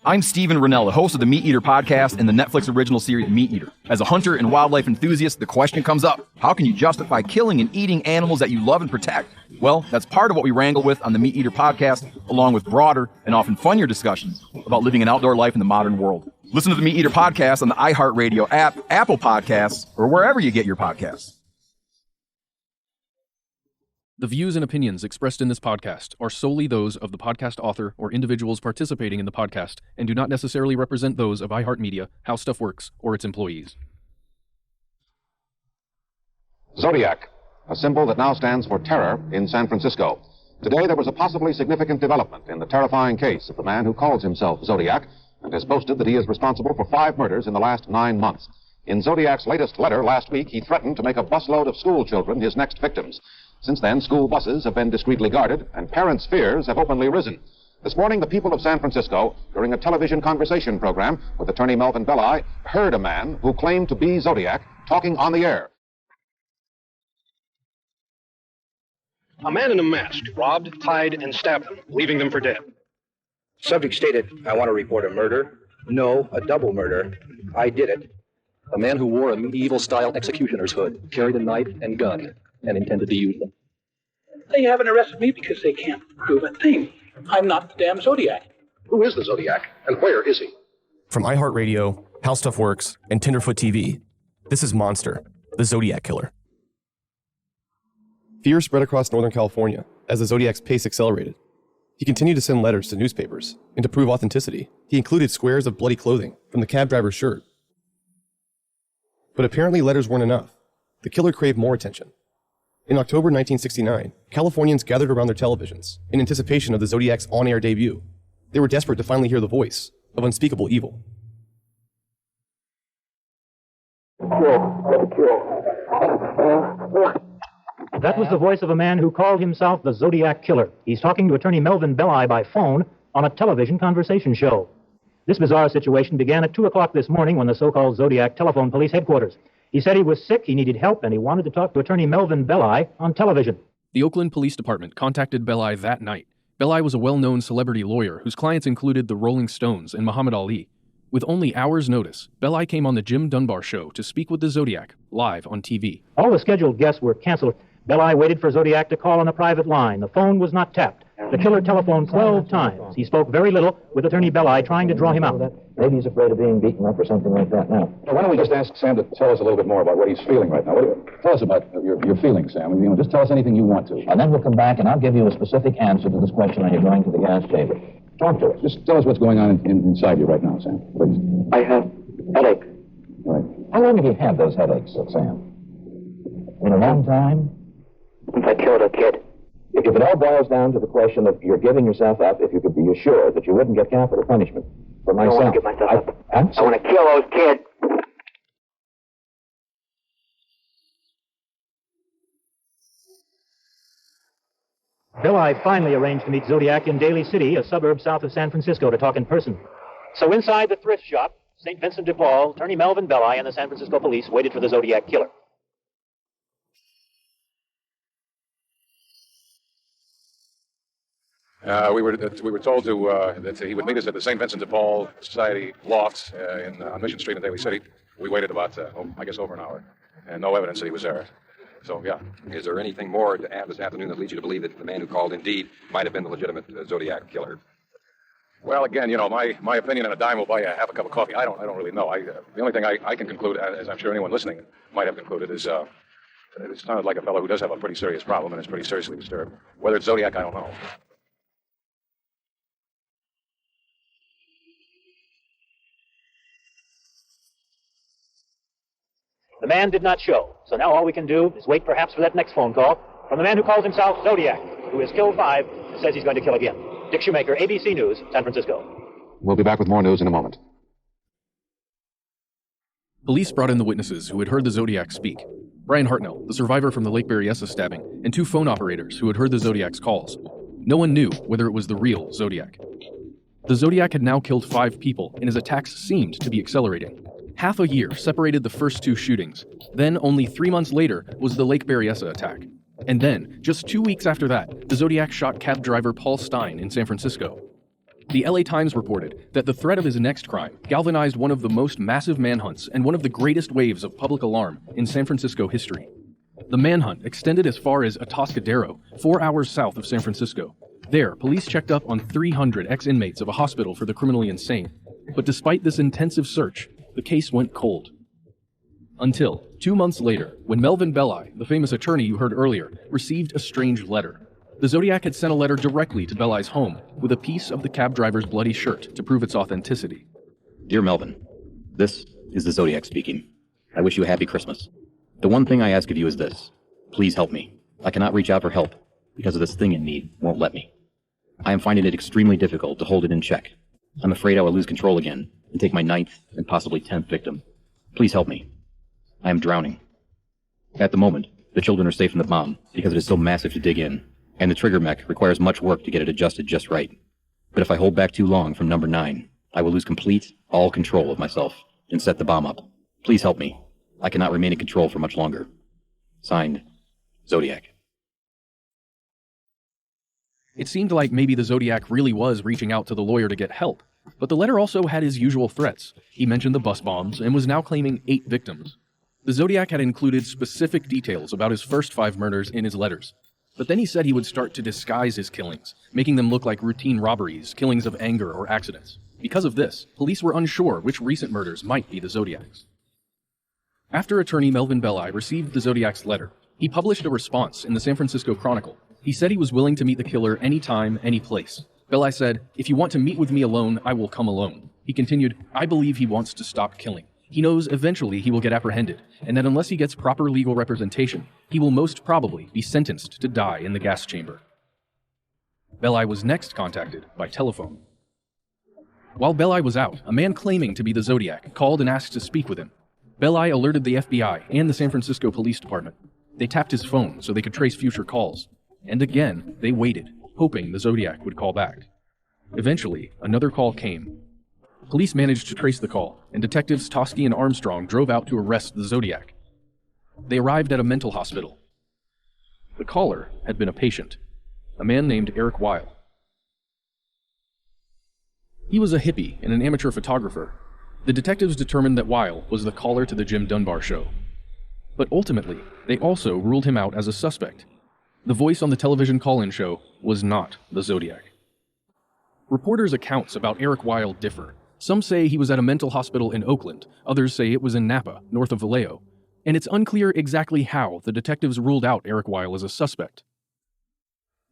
I'm Steven Rennell, the host of the Meat Eater podcast and the Netflix original series Meat Eater. As a hunter and wildlife enthusiast, the question comes up, how can you justify killing and eating animals that you love and protect? Well, that's part of what we wrangle with on the Meat Eater podcast, along with broader and often funnier discussions about living an outdoor life in the modern world. Listen to the Meat Eater podcast on the iHeartRadio app, Apple Podcasts, or wherever you get your podcasts. The views and opinions expressed in this podcast are solely those of the podcast author or individuals participating in the podcast and do not necessarily represent those of iHeartMedia, How Stuff Works, or its employees. Zodiac, a symbol that now stands for terror in San Francisco. Today there was a possibly significant development in the terrifying case of the man who calls himself Zodiac and has boasted that he is responsible for 5 murders in the last 9 months. In Zodiac's latest letter last week, he threatened to make a busload of school children his next victims. Since then, school buses have been discreetly guarded, and parents' fears have openly risen. This morning, the people of San Francisco, during a television conversation program with attorney Melvin Belli, heard a man who claimed to be Zodiac talking on the air. A man in a mask robbed, tied, and stabbed them, leaving them for dead. Subject stated, I want to report a murder. No, a double murder. I did it. A man who wore a medieval-style executioner's hood, carried a knife and gun, and intended to use them. They haven't arrested me because they can't prove a thing. I'm not the damn Zodiac. Who is the Zodiac, and where is he? From iHeartRadio, How Stuff Works, and Tenderfoot TV, this is Monster, the Zodiac Killer. Fear spread across Northern California as the Zodiac's pace accelerated. He continued to send letters to newspapers, and to prove authenticity, he included squares of bloody clothing from the cab driver's shirt. But apparently letters weren't enough. The killer craved more attention. In October 1969, Californians gathered around their televisions in anticipation of the Zodiac's on-air debut. They were desperate to finally hear the voice of unspeakable evil. That was the voice of a man who called himself the Zodiac Killer. He's talking to attorney Melvin Belli by phone on a television conversation show. This bizarre situation began at 2 o'clock this morning when the so-called Zodiac telephoned police headquarters. He said he was sick, he needed help, and he wanted to talk to attorney Melvin Belli on television. The Oakland Police Department contacted Belli that night. Belli was a well-known celebrity lawyer whose clients included the Rolling Stones and Muhammad Ali. With only hours' notice, Belli came on the Jim Dunbar Show to speak with the Zodiac, live on TV. All the scheduled guests were canceled. Belli waited for Zodiac to call on a private line. The phone was not tapped. The killer telephoned 12 times. He spoke very little, with attorney Belli trying to draw him out. Maybe he's afraid of being beaten up or something like that now. Why don't we just ask Sam to tell us a little bit more about what he's feeling right now? Tell us about your feelings, Sam. Just tell us anything you want to. And then we'll come back and I'll give you a specific answer to this question when you're going to the gas chamber. Talk to us. Just tell us what's going on inside you right now, Sam, please. I have headache. All right. How long have you had those headaches, Sam? In a long time? Since I killed a kid. If it all boils down to the question of you're giving yourself up, if you could be assured that you wouldn't get capital punishment for myself. I don't want to give myself up. I want to kill those kids. Belli finally arranged to meet Zodiac in Daly City, a suburb south of San Francisco, to talk in person. So inside the thrift shop, St. Vincent de Paul, attorney Melvin Belli and the San Francisco police waited for the Zodiac Killer. We were told that he would meet us at the St. Vincent de Paul Society loft on Mission Street in Daly City. We waited about, over an hour, and no evidence that he was there. So, yeah. Is there anything more to add this afternoon that leads you to believe that the man who called indeed might have been the legitimate Zodiac Killer? Well, again, my opinion on a dime will buy you half a cup of coffee. I don't really know. The only thing I can conclude, as I'm sure anyone listening might have concluded, is it sounded like a fellow who does have a pretty serious problem and is pretty seriously disturbed. Whether it's Zodiac, I don't know. The man did not show, so now all we can do is wait perhaps for that next phone call from the man who calls himself Zodiac, who has killed 5 and says he's going to kill again. Dick Shoemaker, ABC News, San Francisco. We'll be back with more news in a moment. Police brought in the witnesses who had heard the Zodiac speak. Brian Hartnell, the survivor from the Lake Berryessa stabbing, and 2 phone operators who had heard the Zodiac's calls. No one knew whether it was the real Zodiac. The Zodiac had now killed 5 people, and his attacks seemed to be accelerating. Half a year separated the first 2 shootings. Then, only 3 months later, was the Lake Berryessa attack. And then, just 2 weeks after that, the Zodiac shot cab driver Paul Stein in San Francisco. The LA Times reported that the threat of his next crime galvanized one of the most massive manhunts and one of the greatest waves of public alarm in San Francisco history. The manhunt extended as far as Atascadero, 4 hours south of San Francisco. There, police checked up on 300 ex-inmates of a hospital for the criminally insane. But despite this intensive search, the case went cold. Until 2 months later, when Melvin Belli, the famous attorney you heard earlier, received a strange letter. The Zodiac had sent a letter directly to Belli's home with a piece of the cab driver's bloody shirt to prove its authenticity. Dear Melvin, this is the Zodiac speaking. I wish you a happy Christmas. The one thing I ask of you is this. Please help me. I cannot reach out for help because of this thing in me won't let me. I am finding it extremely difficult to hold it in check. I'm afraid I will lose control again and take my 9th and possibly 10th victim. Please help me. I am drowning. At the moment, the children are safe from the bomb because it is so massive to dig in, and the trigger mech requires much work to get it adjusted just right. But if I hold back too long from number 9, I will lose all control of myself and set the bomb up. Please help me. I cannot remain in control for much longer. Signed, Zodiac. It seemed like maybe the Zodiac really was reaching out to the lawyer to get help, but the letter also had his usual threats. He mentioned the bus bombs and was now claiming 8 victims. The Zodiac had included specific details about his first 5 murders in his letters, but then he said he would start to disguise his killings, making them look like routine robberies, killings of anger, or accidents. Because of this, police were unsure which recent murders might be the Zodiac's. After attorney Melvin Belli received the Zodiac's letter, he published a response in the San Francisco Chronicle. He said he was willing to meet the killer anytime, any place. Belli said, "If you want to meet with me alone, I will come alone." He continued, "I believe he wants to stop killing. He knows eventually he will get apprehended, and that unless he gets proper legal representation, he will most probably be sentenced to die in the gas chamber." Belli was next contacted by telephone. While Belli was out, a man claiming to be the Zodiac called and asked to speak with him. Belli alerted the FBI and the San Francisco Police Department. They tapped his phone so they could trace future calls. And again, they waited, hoping the Zodiac would call back. Eventually, another call came. Police managed to trace the call, and detectives Tosky and Armstrong drove out to arrest the Zodiac. They arrived at a mental hospital. The caller had been a patient, a man named Eric Weil. He was a hippie and an amateur photographer. The detectives determined that Weil was the caller to the Jim Dunbar show. But ultimately, they also ruled him out as a suspect. The voice on the television call-in show was not the Zodiac. Reporters' accounts about Eric Weil differ. Some say he was at a mental hospital in Oakland, others say it was in Napa, north of Vallejo, and it's unclear exactly how the detectives ruled out Eric Weil as a suspect.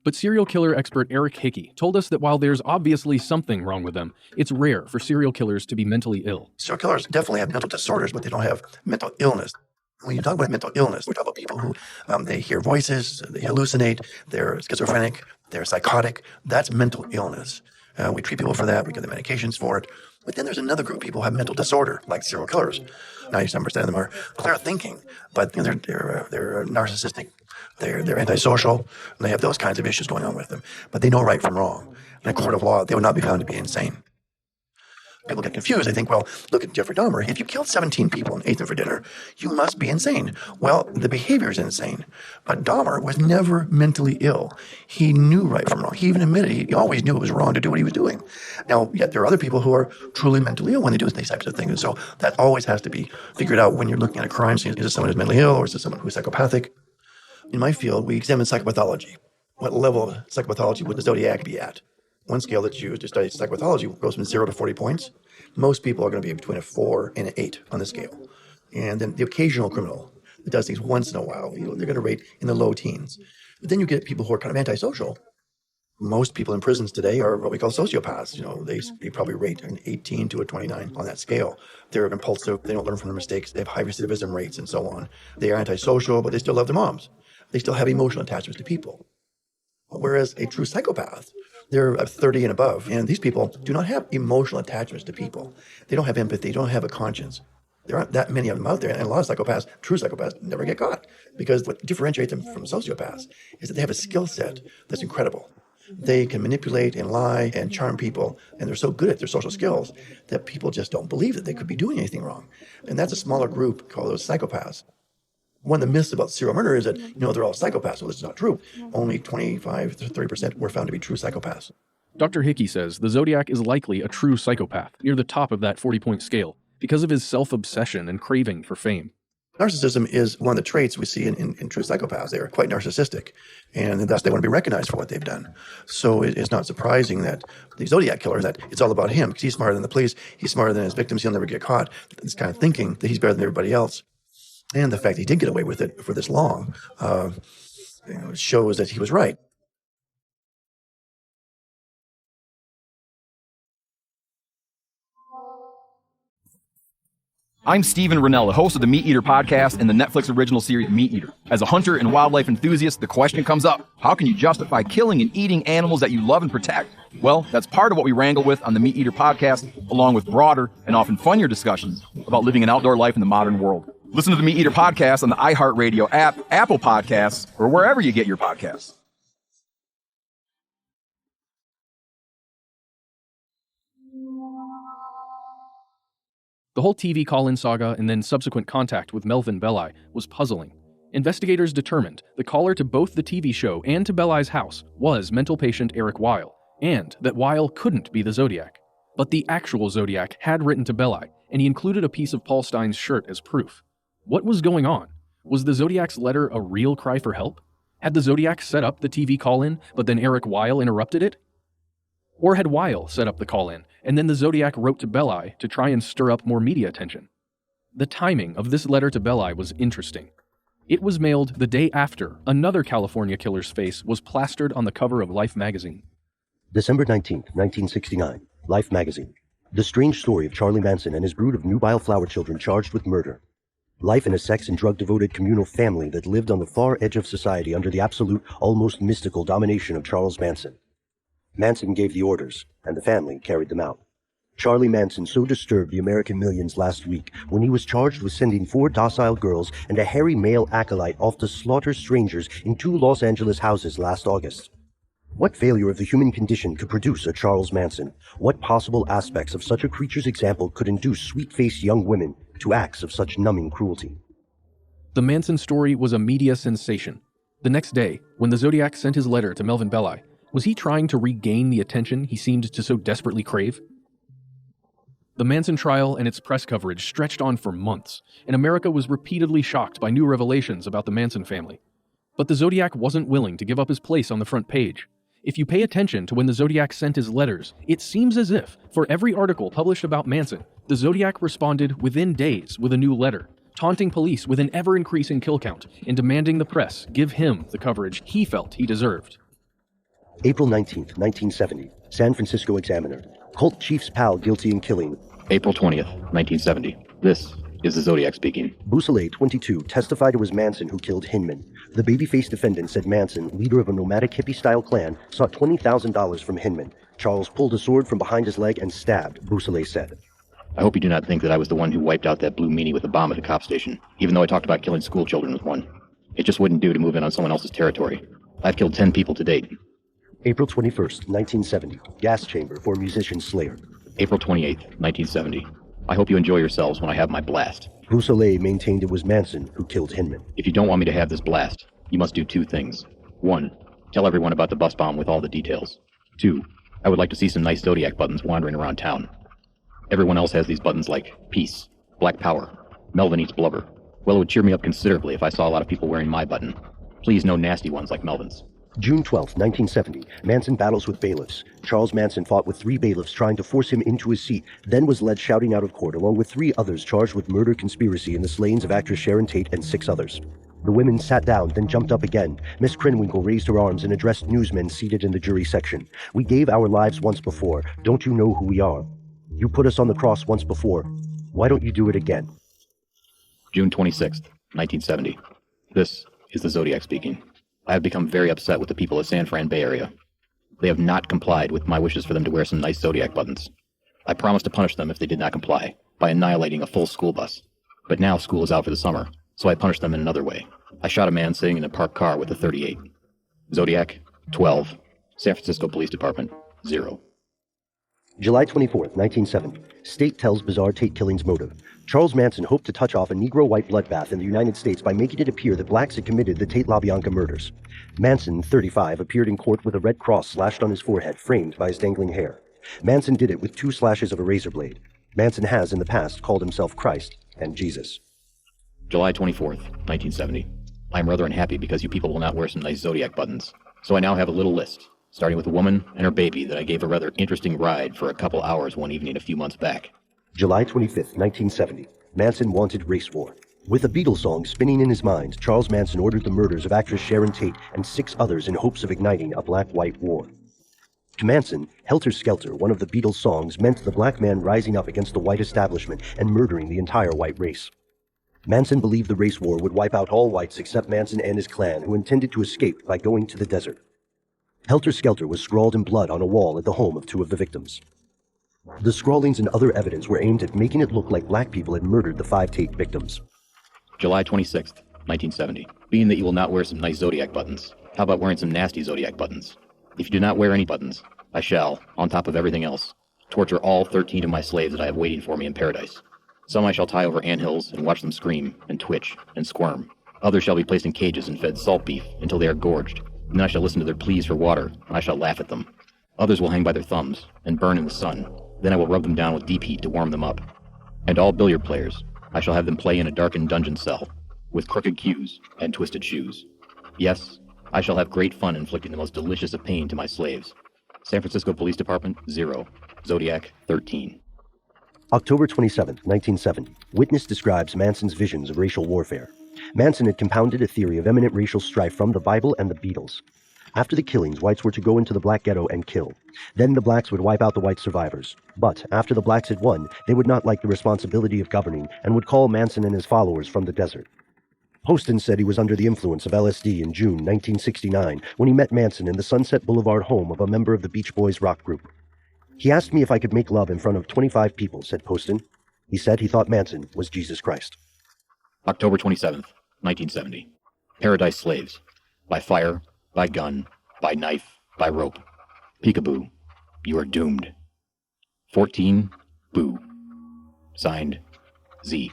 But serial killer expert Eric Hickey told us that while there's obviously something wrong with them, it's rare for serial killers to be mentally ill. Serial killers definitely have mental disorders, but they don't have mental illness. When you talk about mental illness, we talk about people who they hear voices, they hallucinate, they're schizophrenic, they're psychotic. That's mental illness. We treat people for that. We give them medications for it. But then there's another group of people who have mental disorder, like serial killers. 97% of them are clear thinking, but they're narcissistic. They're antisocial. And they have those kinds of issues going on with them. But they know right from wrong. In a court of law, they would not be found to be insane. People get confused. They think, well, look at Jeffrey Dahmer. If you killed 17 people and ate them for dinner, you must be insane. Well, the behavior is insane. But Dahmer was never mentally ill. He knew right from wrong. He even admitted he always knew it was wrong to do what he was doing. Now, yet there are other people who are truly mentally ill when they do these types of things. And so that always has to be figured out when you're looking at a crime scene. Is it someone who's mentally ill or is it someone who's psychopathic? In my field, we examine psychopathology. What level of psychopathology would the Zodiac be at? One scale that's used to study psychopathology goes from 0 to 40 points. Most people are going to be between a 4 and an 8 on the scale. And then the occasional criminal that does things once in a while, they're going to rate in the low teens. But then you get people who are kind of antisocial. Most people in prisons today are what we call sociopaths. They probably rate an 18 to a 29 on that scale. They're impulsive. They don't learn from their mistakes. They have high recidivism rates and so on. They are antisocial, but they still love their moms. They still have emotional attachments to people. Whereas a true psychopath, they're 30 and above, and these people do not have emotional attachments to people. They don't have empathy. They don't have a conscience. There aren't that many of them out there, and a lot of psychopaths, true psychopaths, never get caught because what differentiates them from sociopaths is that they have a skill set that's incredible. They can manipulate and lie and charm people, and they're so good at their social skills that people just don't believe that they could be doing anything wrong. And that's a smaller group called those psychopaths. One of the myths about serial murder is that, they're all psychopaths. Well, this is not true. Only 25 to 30% were found to be true psychopaths. Dr. Hickey says the Zodiac is likely a true psychopath, near the top of that 40-point scale, because of his self-obsession and craving for fame. Narcissism is one of the traits we see in true psychopaths. They are quite narcissistic, and thus they want to be recognized for what they've done. So it's not surprising that the Zodiac killer, that it's all about him, because he's smarter than the police, he's smarter than his victims, he'll never get caught. This kind of thinking that he's better than everybody else. And the fact that he did get away with it for this long shows that he was right. I'm Stephen Rennell, the host of the Meat Eater podcast and the Netflix original series Meat Eater. As a hunter and wildlife enthusiast, the question comes up, how can you justify killing and eating animals that you love and protect? Well, that's part of what we wrangle with on the Meat Eater podcast, along with broader and often funnier discussions about living an outdoor life in the modern world. Listen to the Meat Eater podcast on the iHeartRadio app, Apple Podcasts, or wherever you get your podcasts. The whole TV call-in saga and then subsequent contact with Melvin Belli was puzzling. Investigators determined the caller to both the TV show and to Belli's house was mental patient Eric Weil, and that Weil couldn't be the Zodiac. But the actual Zodiac had written to Belli, and he included a piece of Paul Stein's shirt as proof. What was going on? Was the Zodiac's letter a real cry for help? Had the Zodiac set up the TV call-in, but then Eric Weil interrupted it? Or had Weil set up the call-in, and then the Zodiac wrote to Belli to try and stir up more media attention? The timing of this letter to Belli was interesting. It was mailed the day after another California killer's face was plastered on the cover of Life magazine. December 19th, 1969, Life magazine. The strange story of Charlie Manson and his brood of nubile flower children charged with murder. Life in a sex and drug-devoted communal family that lived on the far edge of society under the absolute, almost mystical domination of Charles Manson. Manson gave the orders, and the family carried them out. Charlie Manson so disturbed the American millions last week when he was charged with sending 4 docile girls and a hairy male acolyte off to slaughter strangers in 2 Los Angeles houses last August. What failure of the human condition could produce a Charles Manson? What possible aspects of such a creature's example could induce sweet-faced young women to acts of such numbing cruelty? The Manson story was a media sensation. The next day, when the Zodiac sent his letter to Melvin Belli, was he trying to regain the attention he seemed to so desperately crave? The Manson trial and its press coverage stretched on for months, and America was repeatedly shocked by new revelations about the Manson family. But the Zodiac wasn't willing to give up his place on the front page. If you pay attention to when the Zodiac sent his letters, it seems as if, for every article published about Manson, the Zodiac responded within days with a new letter, taunting police with an ever-increasing kill count and demanding the press give him the coverage he felt he deserved. April 19th, 1970, San Francisco Examiner. Cult chief's pal guilty in killing. April 20th, 1970. This is the Zodiac speaking. Bousselet, 22, testified it was Manson who killed Hinman. The baby-faced defendant said Manson, leader of a nomadic hippie-style clan, sought $20,000 from Hinman. Charles pulled a sword from behind his leg and stabbed, Bousselet said. I hope you do not think that I was the one who wiped out that blue meanie with a bomb at the cop station, even though I talked about killing school children with one. It just wouldn't do to move in on someone else's territory. I've killed 10 people to date. April 21st, 1970, gas chamber for musician Slayer. April 28th, 1970. I hope you enjoy yourselves when I have my blast. Bousselet maintained it was Manson who killed Hinman. If you don't want me to have this blast, you must do 2 things. 1, tell everyone about the bus bomb with all the details. 2, I would like to see some nice Zodiac buttons wandering around town. Everyone else has these buttons like peace, black power, Melvin eats blubber. Well, it would cheer me up considerably if I saw a lot of people wearing my button. Please, no nasty ones like Melvin's. June 12, 1970, Manson battles with bailiffs. Charles Manson fought with 3 bailiffs trying to force him into his seat, then was led shouting out of court along with 3 others charged with murder conspiracy in the slayings of actress Sharon Tate and 6 others. The women sat down, then jumped up again. Miss Krenwinkel raised her arms and addressed newsmen seated in the jury section. We gave our lives once before. Don't you know who we are? You put us on the cross once before. Why don't you do it again? June 26th, 1970. This is the Zodiac speaking. I have become very upset with the people of San Fran Bay Area. They have not complied with my wishes for them to wear some nice Zodiac buttons. I promised to punish them if they did not comply, by annihilating a full school bus. But now school is out for the summer, so I punished them in another way. I shot a man sitting in a parked car with a .38. Zodiac, 12. San Francisco Police Department, 0. July 24th, 1970. State tells bizarre Tate killing's motive. Charles Manson hoped to touch off a Negro white bloodbath in the United States by making it appear that blacks had committed the Tate LaBianca murders. Manson, 35, appeared in court with a red cross slashed on his forehead, framed by his dangling hair. Manson did it with 2 slashes of a razor blade. Manson has, in the past, called himself Christ and Jesus. July 24th, 1970. I'm rather unhappy because you people will not wear some nice Zodiac buttons. So I now have a little list, starting with a woman and her baby that I gave a rather interesting ride for a couple hours one evening a few months back. July 25th, 1970. Manson wanted race war. With a Beatles song spinning in his mind, Charles Manson ordered the murders of actress Sharon Tate and 6 others in hopes of igniting a black-white war. To Manson, Helter Skelter, one of the Beatles' songs, meant the black man rising up against the white establishment and murdering the entire white race. Manson believed the race war would wipe out all whites except Manson and his clan, who intended to escape by going to the desert. Helter Skelter was scrawled in blood on a wall at the home of 2 of the victims. The scrawlings and other evidence were aimed at making it look like black people had murdered the 5 Tate victims. July 26th, 1970. Being that you will not wear some nice Zodiac buttons, how about wearing some nasty Zodiac buttons? If you do not wear any buttons, I shall, on top of everything else, torture all 13 of my slaves that I have waiting for me in paradise. Some I shall tie over anthills and watch them scream and twitch and squirm. Others shall be placed in cages and fed salt beef until they are gorged. Then I shall listen to their pleas for water, and I shall laugh at them. Others will hang by their thumbs and burn in the sun. Then I will rub them down with deep heat to warm them up. And all billiard players, I shall have them play in a darkened dungeon cell, with crooked cues and twisted shoes. Yes, I shall have great fun inflicting the most delicious of pain to my slaves. San Francisco Police Department, 0. Zodiac, 13. October 27th, 1970. Witness describes Manson's visions of racial warfare. Manson had compounded a theory of imminent racial strife from the Bible and the Beatles. After the killings, whites were to go into the black ghetto and kill. Then the blacks would wipe out the white survivors. But after the blacks had won, they would not like the responsibility of governing and would call Manson and his followers from the desert. Poston said he was under the influence of LSD in June 1969 when he met Manson in the Sunset Boulevard home of a member of the Beach Boys rock group. He asked me if I could make love in front of 25 people, said Poston. He said he thought Manson was Jesus Christ. October 27th, 1970. Paradise Slaves. By fire, by gun, by knife, by rope. Peekaboo, you are doomed. 14, Boo. Signed, Z.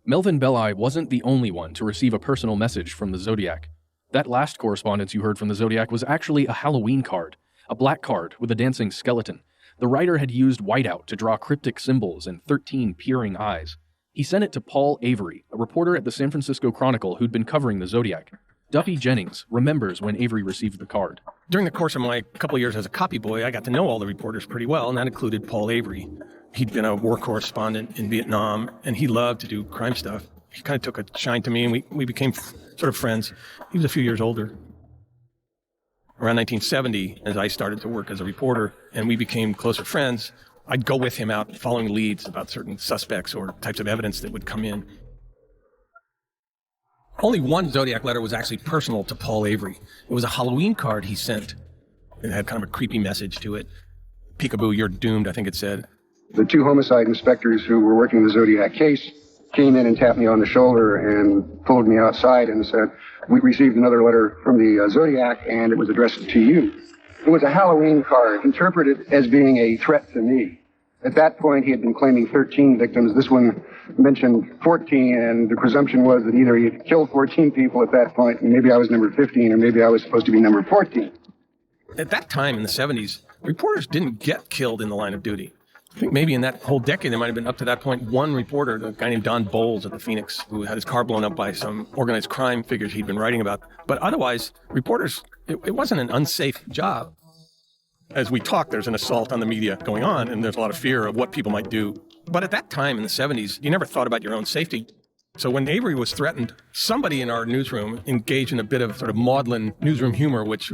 Melvin Belli wasn't the only one to receive a personal message from the Zodiac. That last correspondence you heard from the Zodiac was actually a Halloween card, a black card with a dancing skeleton. The writer had used whiteout to draw cryptic symbols and 13 peering eyes. He sent it to Paul Avery, a reporter at the San Francisco Chronicle who'd been covering the Zodiac. Duffy Jennings remembers when Avery received the card. During the course of my couple of years as a copy boy, I got to know all the reporters pretty well, and that included Paul Avery. He'd been a war correspondent in Vietnam, and he loved to do crime stuff. He kind of took a shine to me, and we became sort of friends. He was a few years older. Around 1970, as I started to work as a reporter, and we became closer friends, I'd go with him out following leads about certain suspects or types of evidence that would come in. Only one Zodiac letter was actually personal to Paul Avery. It was a Halloween card he sent. It had kind of a creepy message to it. Peekaboo, you're doomed, I think it said. The 2 homicide inspectors who were working the Zodiac case came in and tapped me on the shoulder and pulled me outside and said, "We received another letter from the Zodiac, and it was addressed to you." It was a Halloween card interpreted as being a threat to me. At that point, he had been claiming 13 victims. This one mentioned 14, and the presumption was that either he had killed 14 people at that point, and maybe I was number 15, or maybe I was supposed to be number 14. At that time in the 70s, reporters didn't get killed in the line of duty. I think maybe in that whole decade, there might have been up to that point one reporter, a guy named Don Bowles at the Phoenix, who had his car blown up by some organized crime figures he'd been writing about. But otherwise, reporters, it wasn't an unsafe job. As we talk, there's an assault on the media going on, and there's a lot of fear of what people might do. But at that time in the 70s, you never thought about your own safety. So when Avery was threatened, somebody in our newsroom engaged in a bit of sort of maudlin newsroom humor, which,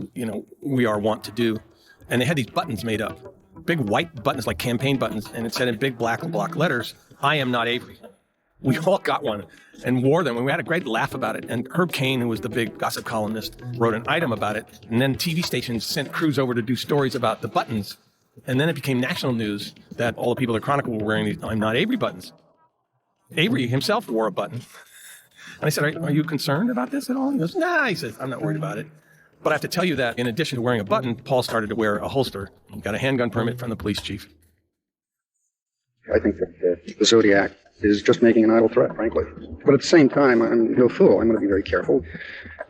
we are wont to do. And they had these buttons made up. Big white buttons, like campaign buttons, and it said in big black block letters, "I am not Avery." We all got one and wore them, and we had a great laugh about it. And Herb Cain, who was the big gossip columnist, wrote an item about it. And then TV stations sent crews over to do stories about the buttons. And then it became national news that all the people at the Chronicle were wearing these "I'm not Avery" buttons. Avery himself wore a button. And I said, are you concerned about this at all? He goes, nah, he says, I'm not worried about it. But I have to tell you that in addition to wearing a button, Paul started to wear a holster. He got a handgun permit from the police chief. I think that the Zodiac is just making an idle threat, frankly. But at the same time, I'm no fool. I'm going to be very careful.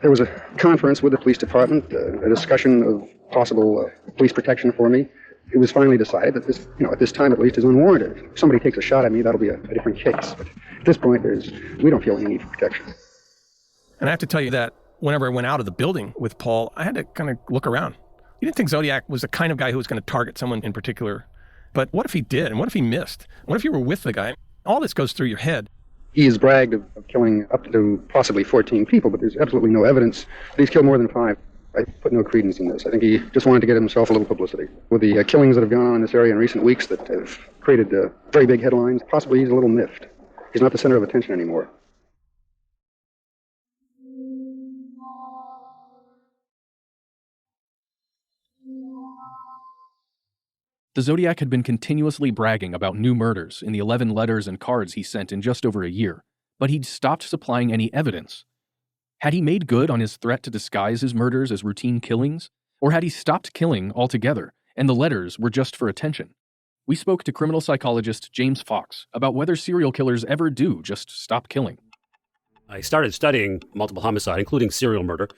There was a conference with the police department, a discussion of possible police protection for me. It was finally decided that this, at this time at least, is unwarranted. If somebody takes a shot at me, that'll be a different case. But at this point, we don't feel any need for protection. And I have to tell you that whenever I went out of the building with Paul, I had to kind of look around. You didn't think Zodiac was the kind of guy who was going to target someone in particular. But what if he did? And what if he missed? What if you were with the guy? All this goes through your head. He has bragged of killing up to possibly 14 people, but there's absolutely no evidence that he's killed more than 5. I put no credence in this. I think he just wanted to get himself a little publicity. With the killings that have gone on in this area in recent weeks that have created very big headlines, possibly he's a little miffed. He's not the center of attention anymore. The Zodiac had been continuously bragging about new murders in the 11 letters and cards he sent in just over a year, but he'd stopped supplying any evidence. Had he made good on his threat to disguise his murders as routine killings? Or had he stopped killing altogether, and the letters were just for attention? We spoke to criminal psychologist James Fox about whether serial killers ever do just stop killing. I started studying multiple homicide, including serial murder,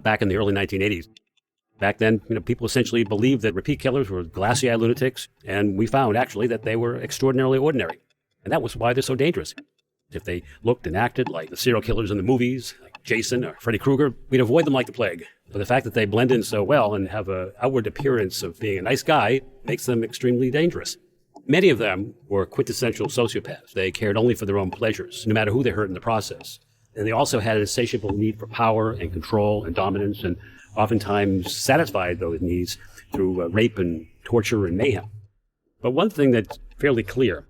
back in the early 1980s. Back then, people essentially believed that repeat killers were glassy-eyed lunatics, and we found, actually, that they were extraordinarily ordinary. And that was why they're so dangerous. If they looked and acted like the serial killers in the movies, like Jason or Freddy Krueger, we'd avoid them like the plague. But the fact that they blend in so well and have an outward appearance of being a nice guy makes them extremely dangerous. Many of them were quintessential sociopaths. They cared only for their own pleasures, no matter who they hurt in the process. And they also had an insatiable need for power and control and dominance, and oftentimes satisfied those needs through rape and torture and mayhem. But one thing that's fairly clear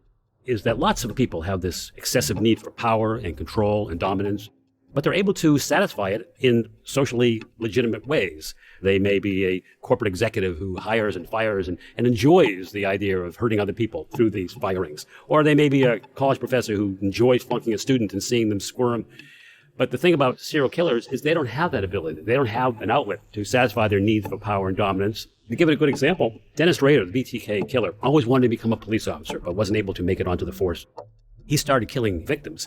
is that lots of people have this excessive need for power and control and dominance, but they're able to satisfy it in socially legitimate ways. They may be a corporate executive who hires and fires and enjoys the idea of hurting other people through these firings. Or they may be a college professor who enjoys flunking a student and seeing them squirm. But the thing about serial killers is they don't have that ability. They don't have an outlet to satisfy their needs for power and dominance. To give it a good example, Dennis Rader, the BTK killer, always wanted to become a police officer, but wasn't able to make it onto the force. He started killing victims.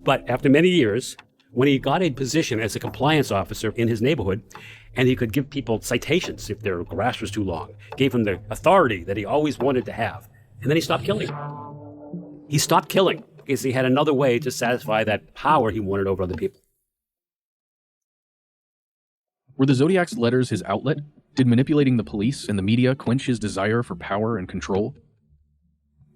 But after many years, when he got a position as a compliance officer in his neighborhood, and he could give people citations if their grass was too long, gave him the authority that he always wanted to have, and then he stopped killing. He stopped killing because he had another way to satisfy that power he wanted over other people. Were the Zodiac's letters his outlet? Did manipulating the police and the media quench his desire for power and control?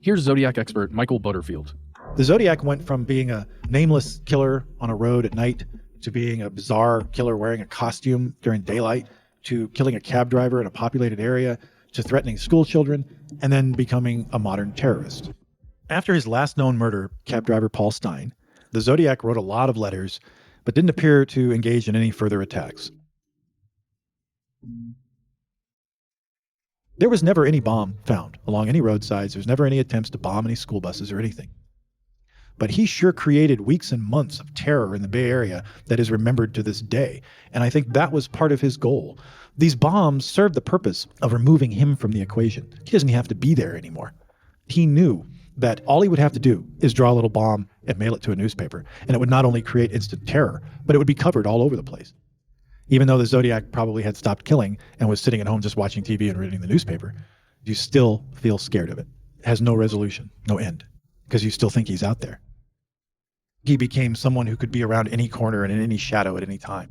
Here's Zodiac expert Michael Butterfield. The Zodiac went from being a nameless killer on a road at night to being a bizarre killer wearing a costume during daylight, to killing a cab driver in a populated area, to threatening school children, and then becoming a modern terrorist. After his last known murder, cab driver Paul Stein, the Zodiac wrote a lot of letters, but didn't appear to engage in any further attacks. There was never any bomb found along any roadsides. There was never any attempts to bomb any school buses or anything. But he sure created weeks and months of terror in the Bay Area that is remembered to this day. And I think that was part of his goal. These bombs served the purpose of removing him from the equation. He doesn't have to be there anymore. He knew that all he would have to do is draw a little bomb and mail it to a newspaper. And it would not only create instant terror, but it would be covered all over the place. Even though the Zodiac probably had stopped killing and was sitting at home just watching TV and reading the newspaper, you still feel scared of it. It has no resolution, no end, because you still think he's out there. He became someone who could be around any corner and in any shadow at any time.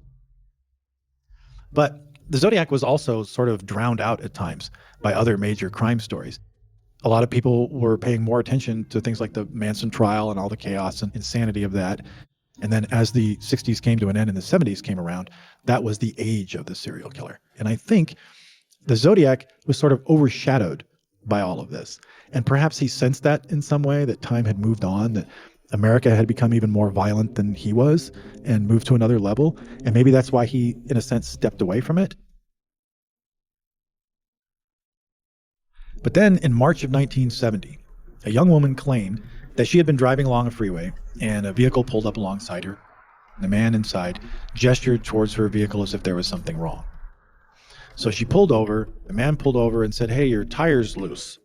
But the Zodiac was also sort of drowned out at times by other major crime stories. A lot of people were paying more attention to things like the Manson trial and all the chaos and insanity of that. And then as the 60s came to an end and the 70s came around, that was the age of the serial killer. And I think the Zodiac was sort of overshadowed by all of this. And perhaps he sensed that in some way, that time had moved on, that America had become even more violent than he was and moved to another level. And maybe that's why he, in a sense, stepped away from it. But then in March of 1970, a young woman claimed that she had been driving along a freeway and a vehicle pulled up alongside her. The man inside gestured towards her vehicle as if there was something wrong. So she pulled over, the man pulled over and said, "Hey, your tire's loose."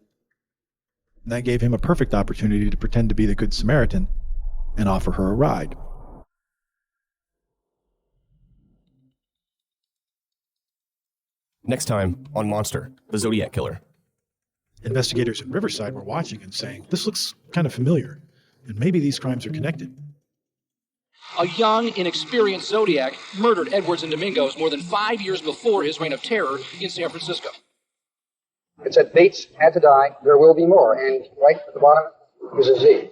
And that gave him a perfect opportunity to pretend to be the Good Samaritan and offer her a ride. Next time on Monster, the Zodiac Killer. Investigators in Riverside were watching and saying, "This looks kind of familiar, and maybe these crimes are connected." A young, inexperienced Zodiac murdered Edwards and Domingos more than 5 years before his reign of terror in San Francisco. It said Bates had to die, there will be more, and right at the bottom is a Z.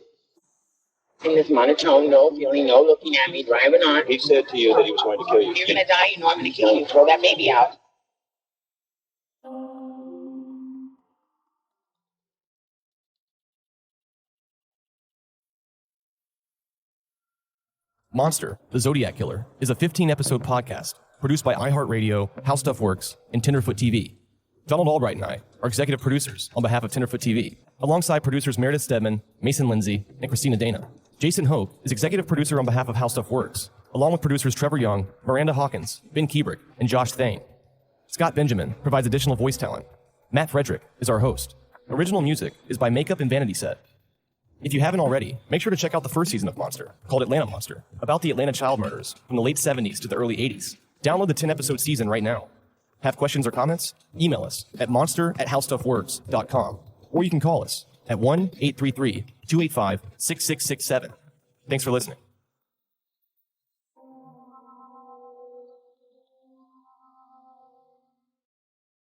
In this monotone, no feeling, no looking at me, driving on. He said to you that he was going to kill you. You're gonna die, you know I'm gonna kill you. Throw that baby out. Monster, the Zodiac Killer, is a 15-episode podcast produced by iHeartRadio, How Stuff Works, and Tenderfoot TV. Donald Albright and I are executive producers on behalf of Tenderfoot TV, alongside producers Meredith Stedman, Mason Lindsay, and Christina Dana. Jason Hope is executive producer on behalf of How Stuff Works, along with producers Trevor Young, Miranda Hawkins, Ben Kubrick, and Josh Thane. Scott Benjamin provides additional voice talent. Matt Frederick is our host. Original music is by Makeup and Vanity Set. If you haven't already, make sure to check out the first season of Monster, called Atlanta Monster, about the Atlanta child murders from the late 70s to the early 80s. Download the 10-episode season right now. Have questions or comments? Email us at monster@howstuffworks.com, or you can call us at 1-833-285-6667. Thanks for listening.